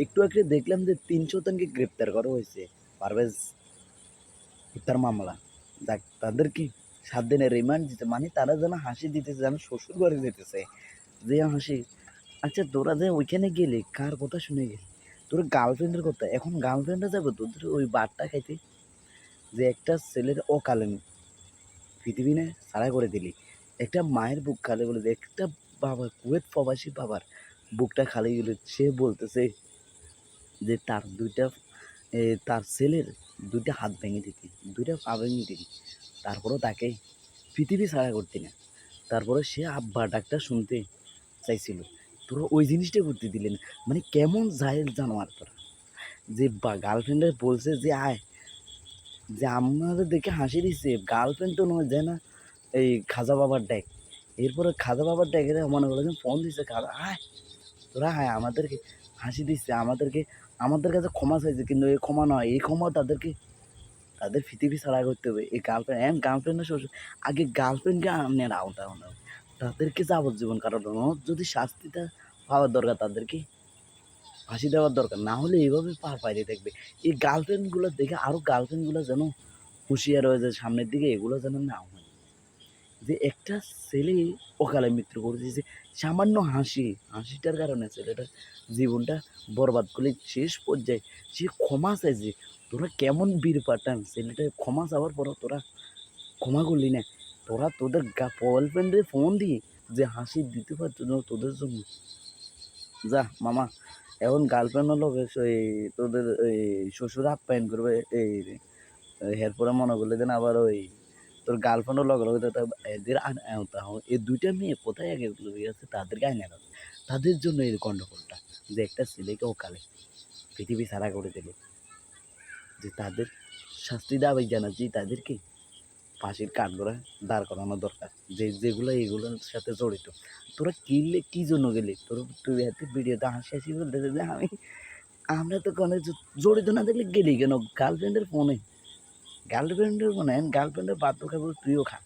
একটু আগে দেখলাম যে ৩০০ জনকে গ্রেপ্তার করা হয়েছে পারভেজ হত্যার মামলা। যাক তাদের কি ৭ দিনের রিমান্ড দিতে, মানে তারা যেন হাসি দিতেছে, যেন শ্বশুর বাড়ি যেতেছে। যে হাসি, আচ্ছা তোরা যে ওইখানে গেলি কার কথা শুনে গেলি? তোর গার্লফ্রেন্ডের কথা। এখন গার্লফ্রেন্ডরা যাবে তোদের ওই বারটা খাইতে, যে একটা ছেলের অকালে পৃথিবী না ছাড়া করে দিলি। একটা মায়ের বুক খালি বলে, একটা বাবা কুয়েত প্রবাসী বাবার বুকটা খালি গেলে সে বলতেছে যে তার দুইটা তার ছেলের দুইটা হাত ভেঙে দিতি, দুইটা পা ভেঙে দিতি, তারপরেও তাকে পৃথিবী ছাড়া করতি না। তারপরে সে আব্বা ডাকটা শুনতে চাইছিল, তোরা ওই জিনিসটা করতে দিলে না। মানে কেমন জাহেল জানোয়ার তোরা, যে গার্লফ্রেন্ডে বলছে যে আয়, যে আমাদের দেখে হাসি দিচ্ছে, গার্লফ্রেন্ড তো নয়, যায় না এই খাজা বাবার ডেক। এরপরে খাজা বাবার ডেকে মনে করলো যে ফোন দিচ্ছে, খাজা আয়, তোরা আয়, আমাদেরকে হাসি দিচ্ছে, আমাদেরকে আমাদের কাছে ক্ষমা চাইছে, কিন্তু এই ক্ষমা নয়, এই ক্ষমা তাদেরকে তাদের পৃথিবী ছাড়া করতে হবে। এই গার্লফ্রেন্ড গার্লফ্রেন্ডের শ্বশুর, আগে গার্লফ্রেন্ডকে আপনার আওতা হলো, তাদেরকে যাবজ্জীবন কারাদণ্ড, যদি শাস্তিটা পাওয়ার দরকার তাদেরকে ফাঁসি দেওয়ার দরকার, না হলে এইভাবে পার পাইতে থাকবে। এই গার্লফ্রেন্ডগুলো দেখে আরও গার্লফ্রেন্ডগুলো যেন হুঁশিয়ার হয়ে যায় সামনের দিকে, এগুলো যেন না হয়। যে একটা ছেলে অকালে মৃত্যু করেছে, যে সামান্য হাসিটার কারণে ছেলেটার জীবনটা বরবাদ করলে, শেষ পর্যায়ে সে ক্ষমা চাইছে। তোরা কেমন বীর পাঠান, ছেলেটা ক্ষমা চাওয়ার পরও তোরা ক্ষমা করলি না। তোরা তোদের গার্লফ্রেন্ডে ফোন দিয়ে যে হাসি দিতে পারতো না তোদের জন্য, যা মামা এখন গার্লফ্রেন্ড হলো এই তোদের এই শ্বশুর আপ্যায়ন করবে এই এরপরে মনে করলে যেন আবার ওই তোর গার্লফ্রেন্ডও লগে লগে এদের এই দুইটা মেয়ে কোথায় আগে আছে তাদেরকে আইনে রাখ, তাদের জন্য এই গন্ডগোলটা, যে একটা ছেলেকে ওকালে পৃথিবী ছাড়া করে দিল, যে তাদের শাস্তি দাবি জানাচ্ছি, তাদেরকে ফাঁসির কাঠগড়ায় দাঁড় করানো দরকার, যে যেগুলো এগুলোর সাথে জড়িত। তোরা কিনলে কী জন্য গেলি? তোর তুই এত ভিডিওতে হাসি হাসি বলতেছে যে আমরা তো কোনো জড়িত না দেখলে গেলি কেন? গার্লফ্রেন্ডের ফোনে, গার্লফ্রেন্ডের ফোনে গার্লফ্রেন্ডের বাধ্য খাবো তুইও খা।